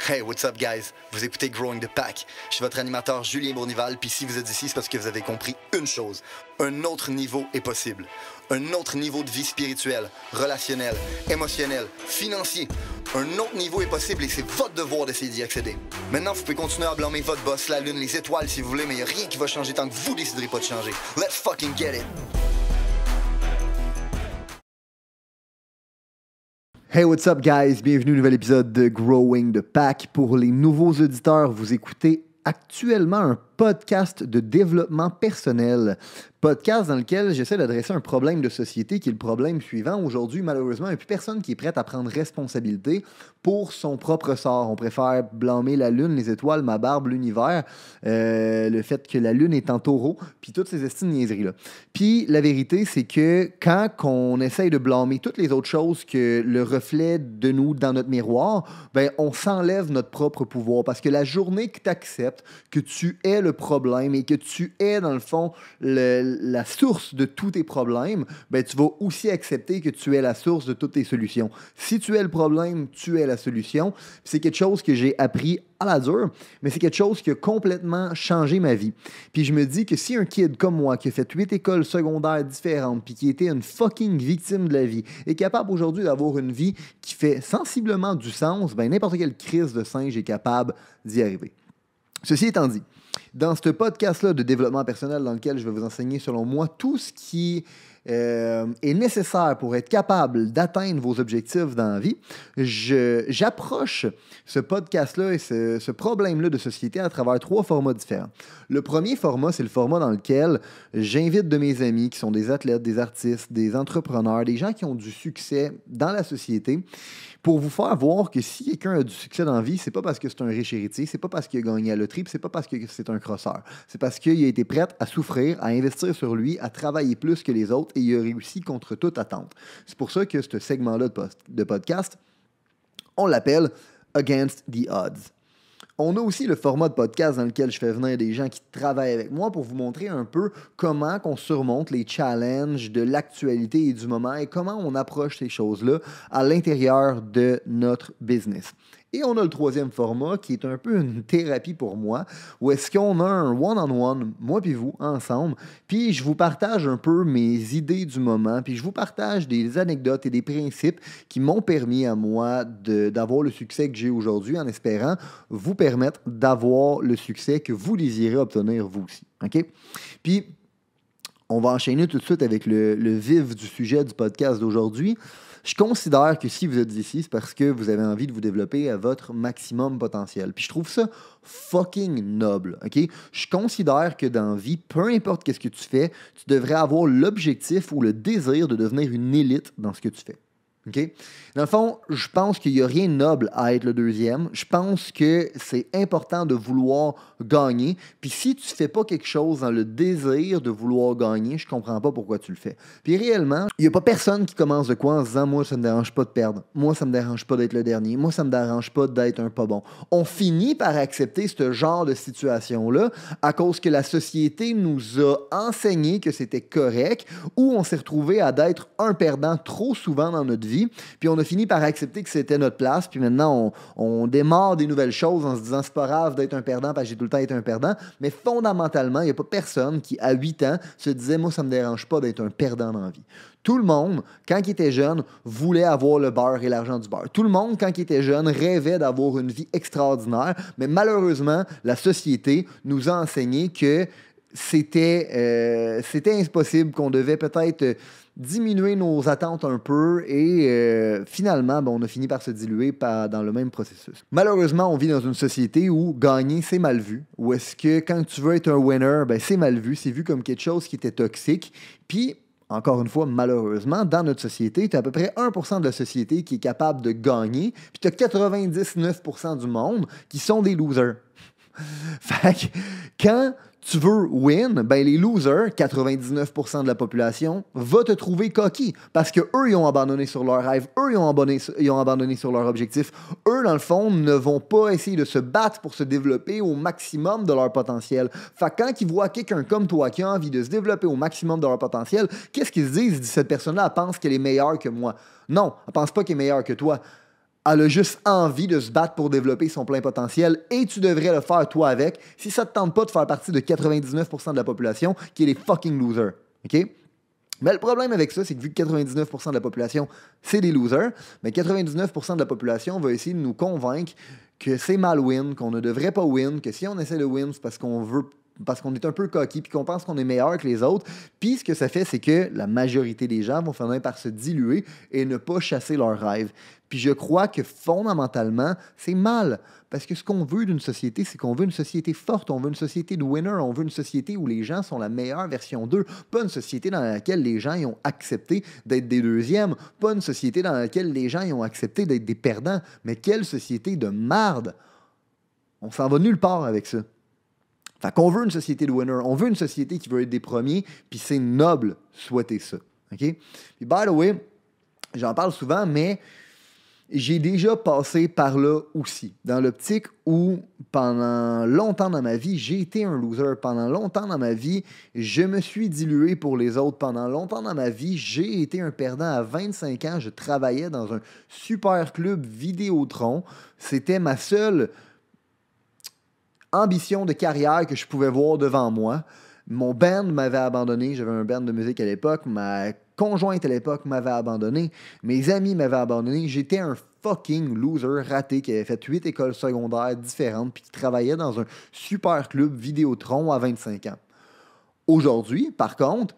Hey, what's up, guys? Vous écoutez Growing the Pack. Je suis votre animateur Julien Bournival, puis si vous êtes ici, c'est parce que vous avez compris une chose. Un autre niveau est possible. Un autre niveau de vie spirituelle, relationnelle, émotionnelle, financier. Un autre niveau est possible et c'est votre devoir d'essayer d'y accéder. Maintenant, vous pouvez continuer à blâmer votre boss, la lune, les étoiles si vous voulez, mais il n'y a rien qui va changer tant que vous déciderez pas de changer. Let's fucking get it! Hey, what's up, guys? Bienvenue au nouvel épisode de Growing the Pack. Pour les nouveaux auditeurs, vous écoutez actuellement un podcast de développement personnel. Podcast dans lequel j'essaie d'adresser un problème de société qui est le problème suivant. Aujourd'hui, malheureusement, il n'y a plus personne qui est prêt à prendre responsabilité pour son propre sort. On préfère blâmer la lune, les étoiles, ma barbe, l'univers, le fait que la lune est en taureau, puis toutes ces estimes niaiseries-là. Puis la vérité, c'est que quand on essaye de blâmer toutes les autres choses que le reflet de nous dans notre miroir, ben on s'enlève notre propre pouvoir. Parce que la journée que tu acceptes que tu es le problème et que tu es, dans le fond, la source de tous tes problèmes, ben, tu vas aussi accepter que tu es la source de toutes tes solutions. Si tu es le problème, tu es la solution. C'est quelque chose que j'ai appris à la dure, mais c'est quelque chose qui a complètement changé ma vie. Puis je me dis que si un kid comme moi, qui a fait 8 écoles secondaires différentes, puis qui était une fucking victime de la vie, est capable aujourd'hui d'avoir une vie qui fait sensiblement du sens, ben n'importe quelle crise de singe est capable d'y arriver. Ceci étant dit, dans ce podcast-là de développement personnel dans lequel je vais vous enseigner, selon moi, tout ce qui est nécessaire pour être capable d'atteindre vos objectifs dans la vie, j'approche ce podcast-là et ce problème-là de société à travers 3 formats différents. Le premier format, c'est le format dans lequel j'invite de mes amis qui sont des athlètes, des artistes, des entrepreneurs, des gens qui ont du succès dans la société, pour vous faire voir que si quelqu'un a du succès dans la vie, c'est pas parce que c'est un riche héritier, c'est pas parce qu'il a gagné à la loterie, puis c'est pas parce que c'est un crosseur. C'est parce qu'il a été prêt à souffrir, à investir sur lui, à travailler plus que les autres, et il a réussi contre toute attente. C'est pour ça que ce segment-là de podcast, on l'appelle « Against the Odds ». On a aussi le format de podcast dans lequel je fais venir des gens qui travaillent avec moi pour vous montrer un peu comment on surmonte les challenges de l'actualité et du moment et comment on approche ces choses-là à l'intérieur de notre business. Et on a le troisième format qui est un peu une thérapie pour moi, où est-ce qu'on a un one-on-one, moi puis vous, ensemble, puis je vous partage un peu mes idées du moment, puis je vous partage des anecdotes et des principes qui m'ont permis à moi d'avoir le succès que j'ai aujourd'hui, en espérant vous permettre d'avoir le succès que vous désirez obtenir vous aussi. OK? Puis, on va enchaîner tout de suite avec le vif du sujet du podcast d'aujourd'hui. Je considère que si vous êtes ici, c'est parce que vous avez envie de vous développer à votre maximum potentiel. Puis je trouve ça fucking noble, OK? Je considère que dans la vie, peu importe qu'est-ce que tu fais, tu devrais avoir l'objectif ou le désir de devenir une élite dans ce que tu fais. OK? Dans le fond, je pense qu'il n'y a rien de noble à être le deuxième. Je pense que c'est important de vouloir gagner. Puis si tu ne fais pas quelque chose dans le désir de vouloir gagner, je ne comprends pas pourquoi tu le fais. Puis réellement, il n'y a pas personne qui commence de quoi en se disant « Moi, ça ne me dérange pas de perdre. Moi, ça ne me dérange pas d'être le dernier. Moi, ça ne me dérange pas d'être un pas bon. » On finit par accepter ce genre de situation-là à cause que la société nous a enseigné que c'était correct ou on s'est retrouvé à d'être un perdant trop souvent dans notre vie. Puis on a fini par accepter que c'était notre place. Puis maintenant, on démarre des nouvelles choses en se disant « C'est pas grave d'être un perdant parce que j'ai tout le temps été un perdant. » Mais fondamentalement, il n'y a pas personne qui, à 8 ans, se disait « Moi, ça ne me dérange pas d'être un perdant dans la vie. » Tout le monde, quand il était jeune, voulait avoir le beurre et l'argent du beurre. Tout le monde, quand il était jeune, rêvait d'avoir une vie extraordinaire. Mais malheureusement, la société nous a enseigné que c'était impossible, qu'on devait peut-être diminuer nos attentes un peu et finalement, on a fini par se diluer dans le même processus. Malheureusement, on vit dans une société où gagner, c'est mal vu. Où est-ce que quand tu veux être un winner, c'est mal vu. C'est vu comme quelque chose qui était toxique. Puis, encore une fois, malheureusement, dans notre société, tu as à peu près 1% de la société qui est capable de gagner, puis tu as 99% du monde qui sont des losers. Fait que quand tu veux win, les losers, 99% de la population, va te trouver coquille parce qu'eux, ils ont abandonné sur leur rêve, eux, ils ont abandonné sur leur objectif. Eux, dans le fond, ne vont pas essayer de se battre pour se développer au maximum de leur potentiel. Fait que quand ils voient quelqu'un comme toi qui a envie de se développer au maximum de leur potentiel, qu'est-ce qu'ils se disent? Ils disent, cette personne-là, elle pense qu'elle est meilleure que moi. Non, elle pense pas qu'elle est meilleure que toi. Elle a juste envie de se battre pour développer son plein potentiel et tu devrais le faire toi avec si ça ne te tente pas de faire partie de 99% de la population qui est les fucking losers. OK? Mais le problème avec ça, c'est que vu que 99% de la population, c'est des losers, mais 99% de la population va essayer de nous convaincre que c'est mal win, qu'on ne devrait pas win, que si on essaie de win, c'est parce qu'on est un peu cocky puis qu'on pense qu'on est meilleur que les autres. Puis ce que ça fait, c'est que la majorité des gens vont finir par se diluer et ne pas chasser leurs rêves. Puis je crois que fondamentalement, c'est mal. Parce que ce qu'on veut d'une société, c'est qu'on veut une société forte, on veut une société de winner, on veut une société où les gens sont la meilleure version d'eux, pas une société dans laquelle les gens y ont accepté d'être des deuxièmes, pas une société dans laquelle les gens y ont accepté d'être des perdants, mais quelle société de marde! On s'en va nulle part avec ça. Fait qu'on veut une société de winner, on veut une société qui veut être des premiers, puis c'est noble souhaiter ça. OK? Puis by the way, j'en parle souvent, mais j'ai déjà passé par là aussi, dans l'optique où pendant longtemps dans ma vie, j'ai été un loser. Pendant longtemps dans ma vie, je me suis dilué pour les autres. Pendant longtemps dans ma vie, j'ai été un perdant. À 25 ans, je travaillais dans un super club Vidéotron. C'était ma seule ambition de carrière que je pouvais voir devant moi. Mon band m'avait abandonné. J'avais un band de musique à l'époque. Ma conjointe à l'époque m'avait abandonné. Mes amis m'avaient abandonné. J'étais un fucking loser raté qui avait fait 8 écoles secondaires différentes puis qui travaillait dans un super club Vidéotron à 25 ans. Aujourd'hui, par contre,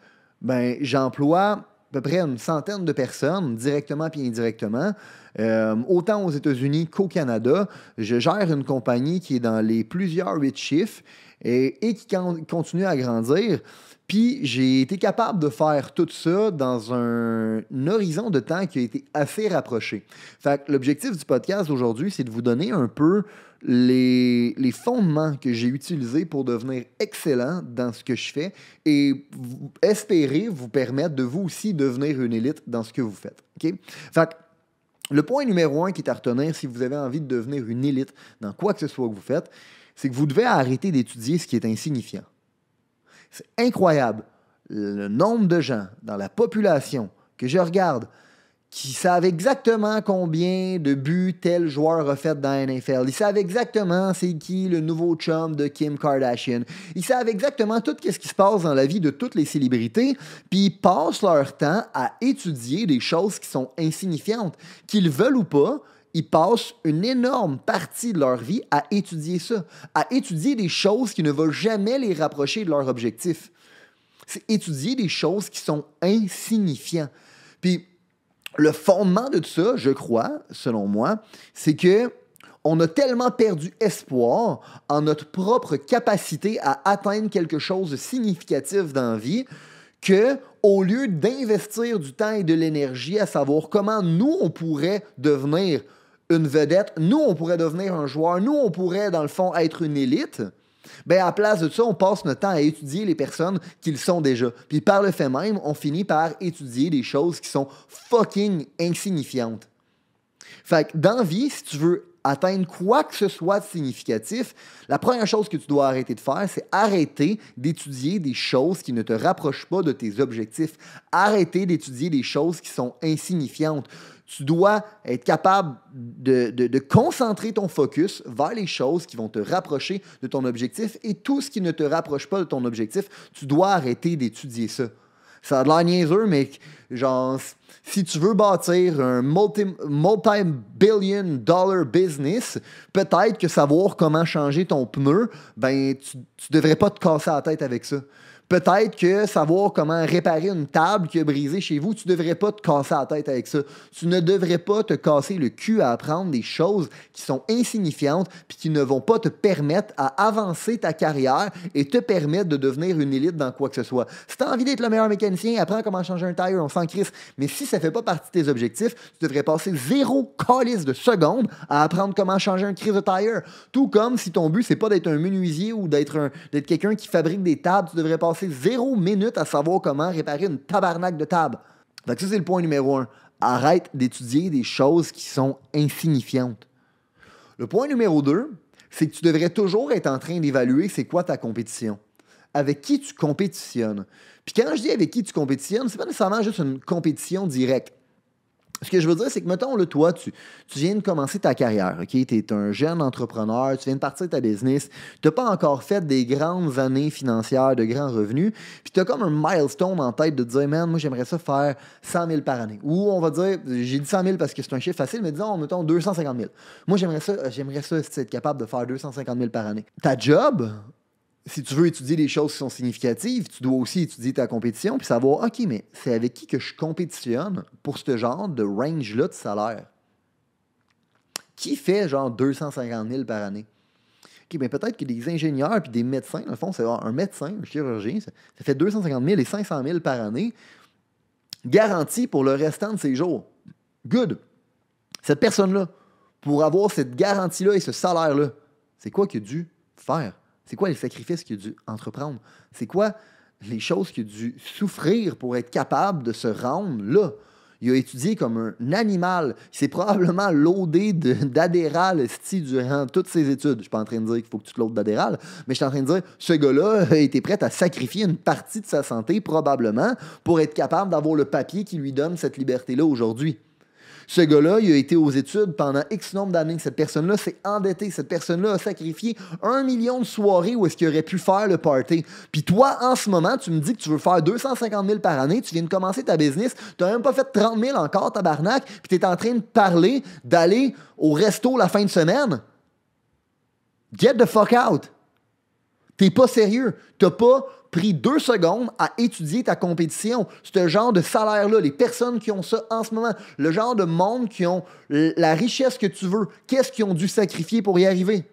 j'emploie à peu près une centaine de personnes, directement et indirectement, autant aux États-Unis qu'au Canada. Je gère une compagnie qui est dans les plusieurs 8 chiffres et qui continue à grandir. Puis j'ai été capable de faire tout ça dans un horizon de temps qui a été assez rapproché. Fait que l'objectif du podcast aujourd'hui, c'est de vous donner un peu les fondements que j'ai utilisés pour devenir excellent dans ce que je fais et espérer vous permettre de vous aussi devenir une élite dans ce que vous faites. OK? Fait que le point numéro 1 qui est à retenir si vous avez envie de devenir une élite dans quoi que ce soit que vous faites, c'est que vous devez arrêter d'étudier ce qui est insignifiant. C'est incroyable le nombre de gens dans la population que je regarde qui savent exactement combien de buts tel joueur a fait dans la NFL. Ils savent exactement c'est qui le nouveau chum de Kim Kardashian. Ils savent exactement tout ce qui se passe dans la vie de toutes les célébrités, puis ils passent leur temps à étudier des choses qui sont insignifiantes. Qu'ils veulent ou pas, ils passent une énorme partie de leur vie à étudier ça, à étudier des choses qui ne vont jamais les rapprocher de leur objectif. C'est étudier des choses qui sont insignifiantes. Puis, le fondement de tout ça, je crois, selon moi, c'est que on a tellement perdu espoir en notre propre capacité à atteindre quelque chose de significatif dans la vie que, au lieu d'investir du temps et de l'énergie à savoir comment nous, on pourrait devenir une vedette, nous, on pourrait devenir un joueur, nous, on pourrait, dans le fond, être une élite, à la place de ça, on passe notre temps à étudier les personnes qui le sont déjà. Puis par le fait même, on finit par étudier des choses qui sont fucking insignifiantes. Fait que dans la vie, si tu veux atteindre quoi que ce soit de significatif, la première chose que tu dois arrêter de faire, c'est arrêter d'étudier des choses qui ne te rapprochent pas de tes objectifs. Arrêter d'étudier des choses qui sont insignifiantes. Tu dois être capable de concentrer ton focus vers les choses qui vont te rapprocher de ton objectif et tout ce qui ne te rapproche pas de ton objectif, tu dois arrêter d'étudier ça. Ça a de l'air niaiseux, mais genre, si tu veux bâtir un multi-billion dollar business, peut-être que savoir comment changer ton pneu, tu devrais pas te casser la tête avec ça. Peut-être que savoir comment réparer une table qui a brisé chez vous, tu ne devrais pas te casser la tête avec ça. Tu ne devrais pas te casser le cul à apprendre des choses qui sont insignifiantes puis qui ne vont pas te permettre à avancer ta carrière et te permettre de devenir une élite dans quoi que ce soit. Si tu as envie d'être le meilleur mécanicien, apprends comment changer un tire, on s'en crisse. Mais si ça ne fait pas partie de tes objectifs, tu devrais passer 0 calice de secondes à apprendre comment changer un crise de tire. Tout comme si ton but, c'est pas d'être un menuisier ou d'être quelqu'un qui fabrique des tables, tu devrais passer 0 minutes à savoir comment réparer une tabarnak de table. Donc ça, c'est le point numéro 1. Arrête d'étudier des choses qui sont insignifiantes. Le point numéro 2, c'est que tu devrais toujours être en train d'évaluer c'est quoi ta compétition. Avec qui tu compétitionnes. Puis quand je dis avec qui tu compétitionnes, c'est pas nécessairement juste une compétition directe. Ce que je veux dire, c'est que, mettons, là, toi, tu viens de commencer ta carrière, OK? Tu es un jeune entrepreneur, tu viens de partir de ta business, tu n'as pas encore fait des grandes années financières, de grands revenus, puis tu as comme un milestone en tête de te dire, man, moi, j'aimerais ça faire 100 000 par année. Ou on va dire, j'ai dit 100 000 parce que c'est un chiffre facile, mais disons, mettons, 250 000. Moi, j'aimerais ça être capable de faire 250 000 par année. Ta job, si tu veux étudier des choses qui sont significatives, tu dois aussi étudier ta compétition puis savoir, OK, mais c'est avec qui que je compétitionne pour ce genre de range-là de salaire? Qui fait genre 250 000 par année? OK, bien peut-être que des ingénieurs puis des médecins, dans le fond, c'est un médecin, un chirurgien, ça fait 250 000 et 500 000 par année, garanti pour le restant de ses jours. Good. Cette personne-là, pour avoir cette garantie-là et ce salaire-là, c'est quoi qu'il a dû faire? C'est quoi les sacrifices qu'il a dû entreprendre? C'est quoi les choses qu'il a dû souffrir pour être capable de se rendre là? Il a étudié comme un animal. Il s'est probablement loadé d'Adderall durant toutes ses études. Je ne suis pas en train de dire qu'il faut que tu te loades d'Adderall, mais je suis en train de dire que ce gars-là a été prêt à sacrifier une partie de sa santé, probablement, pour être capable d'avoir le papier qui lui donne cette liberté-là aujourd'hui. Ce gars-là, il a été aux études pendant X nombre d'années. Cette personne-là s'est endettée. Cette personne-là a sacrifié 1 million de soirées où est-ce qu'il aurait pu faire le party. Puis toi, en ce moment, tu me dis que tu veux faire 250 000 par année. Tu viens de commencer ta business. Tu n'as même pas fait 30 000 encore, tabarnak. Puis tu es en train de parler d'aller au resto la fin de semaine. Get the fuck out. T'es pas sérieux. T'as pas pris 2 secondes à étudier ta compétition. Ce genre de salaire-là, les personnes qui ont ça en ce moment, le genre de monde qui ont la richesse que tu veux, qu'est-ce qu'ils ont dû sacrifier pour y arriver?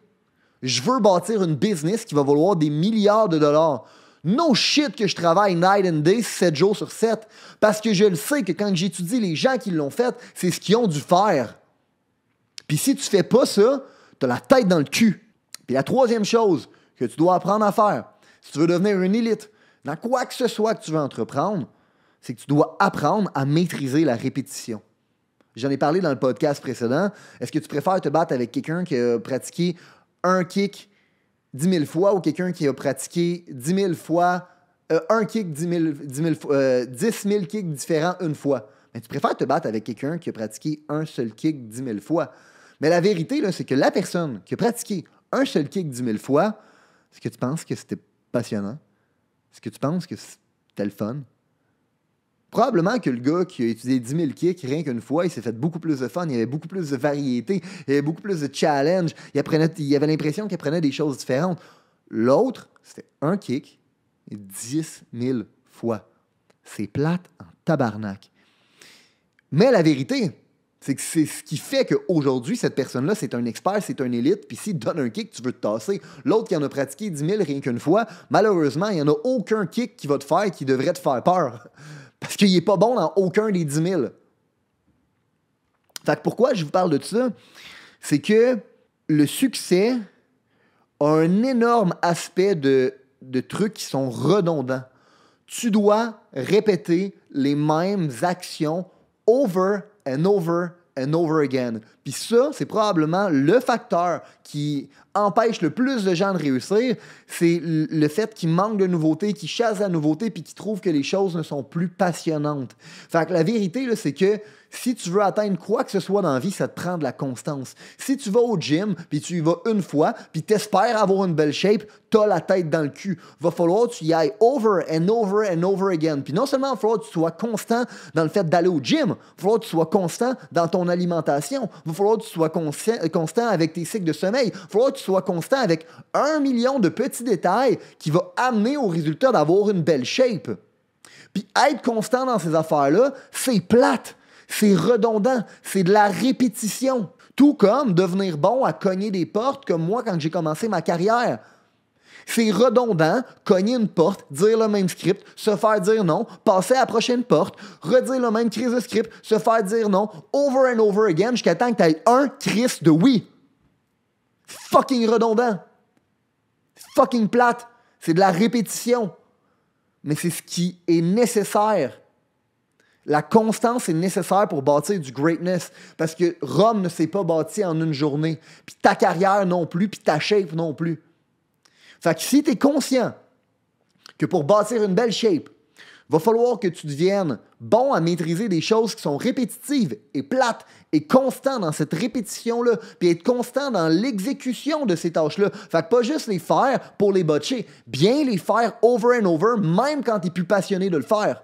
Je veux bâtir une business qui va valoir des milliards de dollars. No shit que je travaille night and day 7 jours sur 7. Parce que je le sais que quand j'étudie les gens qui l'ont fait, c'est ce qu'ils ont dû faire. Puis si tu fais pas ça, t'as la tête dans le cul. Puis la troisième chose que tu dois apprendre à faire, si tu veux devenir une élite, dans quoi que ce soit que tu veux entreprendre, c'est que tu dois apprendre à maîtriser la répétition. J'en ai parlé dans le podcast précédent. Est-ce que tu préfères te battre avec quelqu'un qui a pratiqué un kick 10 000 fois ou quelqu'un qui a pratiqué 10 000 fois, un kick 10 000 kicks différents une fois? Mais tu préfères te battre avec quelqu'un qui a pratiqué un seul kick 10 000 fois. Mais la vérité, là, c'est que la personne qui a pratiqué un seul kick 10 000 fois, est-ce que tu penses que c'était passionnant? Est-ce que tu penses que c'était le fun? Probablement que le gars qui a étudié 10 000 kicks rien qu'une fois, il s'est fait beaucoup plus de fun, il y avait beaucoup plus de variété, il y avait beaucoup plus de challenge, il avait l'impression qu'il apprenait des choses différentes. L'autre, c'était un kick et 10 000 fois. C'est plate en tabarnak. Mais la vérité, c'est que c'est ce qui fait qu'aujourd'hui, cette personne-là, c'est un expert, c'est un élite, puis s'il te donne un kick, tu veux te tasser. L'autre qui en a pratiqué 10 000 rien qu'une fois, malheureusement, il n'y en a aucun kick qui va te faire qui devrait te faire peur. Parce qu'il n'est pas bon dans aucun des 10 000. Fait que pourquoi je vous parle de ça? C'est que le succès a un énorme aspect de trucs qui sont redondants. Tu dois répéter les mêmes actions over and over and over again. Puis ça, c'est probablement le facteur qui empêche le plus de gens de réussir, c'est le fait qu'ils manquent de nouveautés, qu'ils chassent la nouveauté puis qu'ils trouvent que les choses ne sont plus passionnantes. Fait que la vérité, là, c'est que si tu veux atteindre quoi que ce soit dans la vie, ça te prend de la constance. Si tu vas au gym, puis tu y vas une fois, puis t'espères avoir une belle shape, t'as la tête dans le cul. Va falloir que tu y ailles over and over and over again. Puis non seulement il va falloir que tu sois constant dans le fait d'aller au gym, il va falloir que tu sois constant dans ton alimentation, il va falloir que tu sois constant avec tes cycles de sommeil, il va falloir que tu sois constant avec 1 million de petits détails qui vont amener au résultat d'avoir une belle shape. Puis être constant dans ces affaires-là, c'est plate. C'est redondant, c'est de la répétition. Tout comme devenir bon à cogner des portes comme moi quand j'ai commencé ma carrière. C'est redondant, cogner une porte, dire le même script, se faire dire non, passer à la prochaine porte, redire le même crise de script, se faire dire non, over and over again, jusqu'à temps que tu aies un crise de oui. Fucking redondant. Fucking plate. C'est de la répétition. Mais c'est ce qui est nécessaire. La constance est nécessaire pour bâtir du greatness. Parce que Rome ne s'est pas bâti en une journée. Puis ta carrière non plus, puis ta shape non plus. Fait que si tu es conscient que pour bâtir une belle shape, Va falloir que tu deviennes bon à maîtriser des choses qui sont répétitives et plates et constant dans cette répétition-là, puis être constant dans l'exécution de ces tâches-là. Fait que pas juste les faire pour les botcher, bien les faire over and over, même quand tu n'es plus passionné de le faire.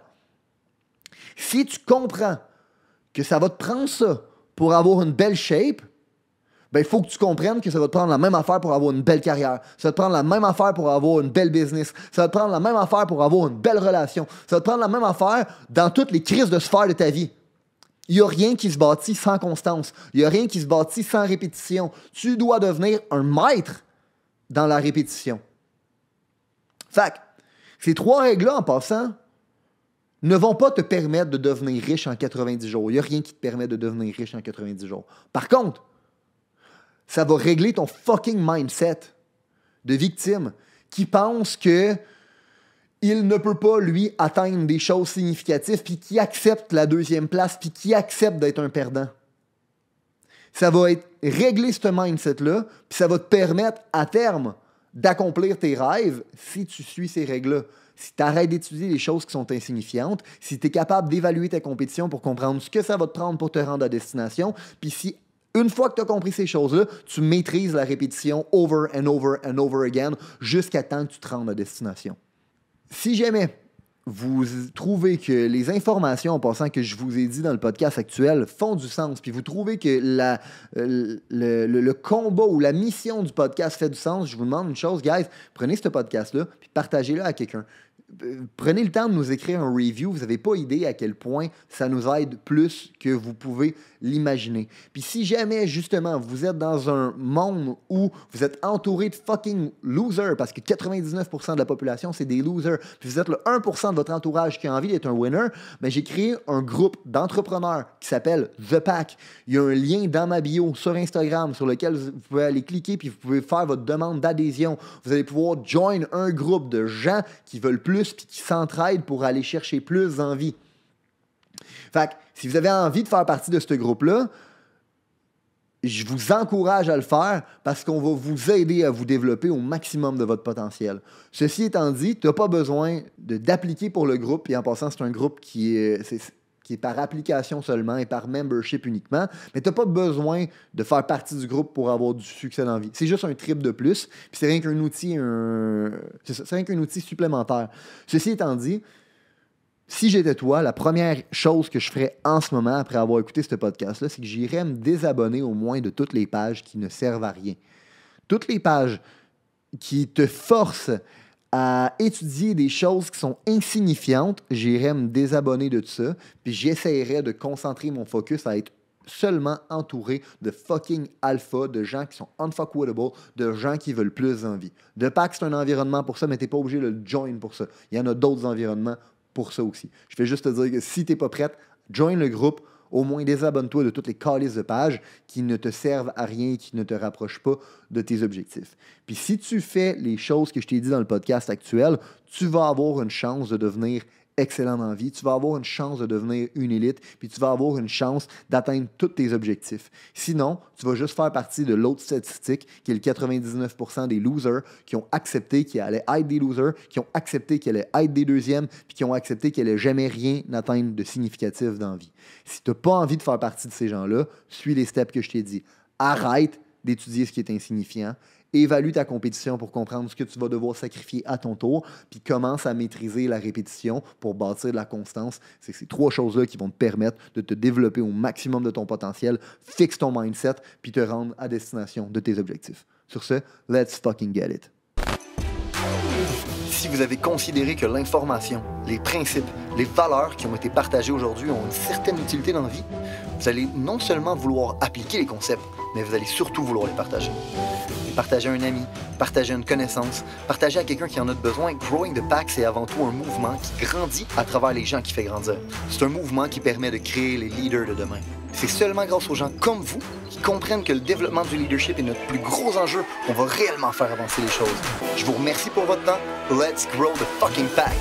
Si tu comprends que ça va te prendre ça pour avoir une belle shape, ben, il faut que tu comprennes que ça va te prendre la même affaire pour avoir une belle carrière. Ça va te prendre la même affaire pour avoir une belle business. Ça va te prendre la même affaire pour avoir une belle relation. Ça va te prendre la même affaire dans toutes les crises de sphère de ta vie. Il n'y a rien qui se bâtit sans constance. Il n'y a rien qui se bâtit sans répétition. Tu dois devenir un maître dans la répétition. Fait que, ces 3 règles-là, en passant, ne vont pas te permettre de devenir riche en 90 jours. Il n'y a rien qui te permet de devenir riche en 90 jours. Par contre, ça va régler ton fucking mindset de victime qui pense que il ne peut pas, lui, atteindre des choses significatives, puis qui accepte la 2e place, puis qui accepte d'être un perdant. Ça va régler ce mindset-là, puis ça va te permettre, à terme, d'accomplir tes rêves si tu suis ces règles-là. Si tu arrêtes d'étudier les choses qui sont insignifiantes, si tu es capable d'évaluer ta compétition pour comprendre ce que ça va te prendre pour te rendre à destination, puis si une fois que tu as compris ces choses-là, tu maîtrises la répétition over and over and over again jusqu'à temps que tu te rendes à destination. Si jamais vous trouvez que les informations en passant que je vous ai dit dans le podcast actuel font du sens, puis vous trouvez que le combat ou la mission du podcast fait du sens, je vous demande une chose, guys, prenez ce podcast-là puis partagez-le à quelqu'un. Prenez le temps de nous écrire un review. Vous n'avez pas idée à quel point ça nous aide plus que vous pouvez l'imaginer. Puis si jamais, justement, vous êtes dans un monde où vous êtes entouré de fucking losers, parce que 99% de la population, c'est des losers, puis vous êtes le 1% de votre entourage qui a envie d'être un winner, ben j'ai créé un groupe d'entrepreneurs qui s'appelle The Pack. Il y a un lien dans ma bio sur Instagram sur lequel vous pouvez aller cliquer puis vous pouvez faire votre demande d'adhésion. Vous allez pouvoir join un groupe de gens qui veulent plus puis qui s'entraident pour aller chercher plus d'envie. Fait que, si vous avez envie de faire partie de ce groupe-là, je vous encourage à le faire parce qu'on va vous aider à vous développer au maximum de votre potentiel. Ceci étant dit, tu n'as pas besoin d'appliquer pour le groupe, et en passant, c'est un groupe qui est par application seulement et par membership uniquement, mais tu n'as pas besoin de faire partie du groupe pour avoir du succès dans la vie. C'est juste un trip de plus, puis c'est rien qu'un outil, c'est rien qu'un outil supplémentaire. Ceci étant dit, si j'étais toi, la première chose que je ferais en ce moment, après avoir écouté ce podcast-là, c'est que j'irais me désabonner au moins de toutes les pages qui ne servent à rien. Toutes les pages qui te forcent à étudier des choses qui sont insignifiantes, j'irais me désabonner de tout ça, puis j'essaierais de concentrer mon focus à être seulement entouré de fucking alpha, de gens qui sont unfuckwittable, de gens qui veulent plus d'envie. The Pack, c'est un environnement pour ça, mais t'es pas obligé de le join pour ça. Il y en a d'autres environnements pour ça aussi. Je vais juste te dire que si t'es pas prête, join le groupe, au moins désabonne-toi de toutes les calices de pages qui ne te servent à rien, qui ne te rapprochent pas de tes objectifs. Puis si tu fais les choses que je t'ai dit dans le podcast actuel, tu vas avoir une chance de devenir excellent dans la vie, tu vas avoir une chance de devenir une élite, puis tu vas avoir une chance d'atteindre tous tes objectifs. Sinon, tu vas juste faire partie de l'autre statistique, qui est le 99% des losers qui ont accepté qu'ils allaient être des losers, qui ont accepté qu'ils allaient être des deuxièmes, puis qui ont accepté qu'ils n'allaient jamais rien atteindre de significatif dans la vie. Si tu n'as pas envie de faire partie de ces gens-là, suis les steps que je t'ai dit. Arrête d'étudier ce qui est insignifiant. Évalue ta compétition pour comprendre ce que tu vas devoir sacrifier à ton tour, puis commence à maîtriser la répétition pour bâtir de la constance. C'est ces 3 choses-là qui vont te permettre de te développer au maximum de ton potentiel, fixe ton mindset, puis te rendre à destination de tes objectifs. Sur ce, let's fucking get it. Si vous avez considéré que l'information, les principes, les valeurs qui ont été partagées aujourd'hui ont une certaine utilité dans la vie, vous allez non seulement vouloir appliquer les concepts, mais vous allez surtout vouloir les partager. Et partager à un ami, partager à une connaissance, partager à quelqu'un qui en a besoin. Growing the Pack, c'est avant tout un mouvement qui grandit à travers les gens qui fait grandir. C'est un mouvement qui permet de créer les leaders de demain. C'est seulement grâce aux gens comme vous qui comprennent que le développement du leadership est notre plus gros enjeu qu'on va réellement faire avancer les choses. Je vous remercie pour votre temps. Let's grow the fucking pack!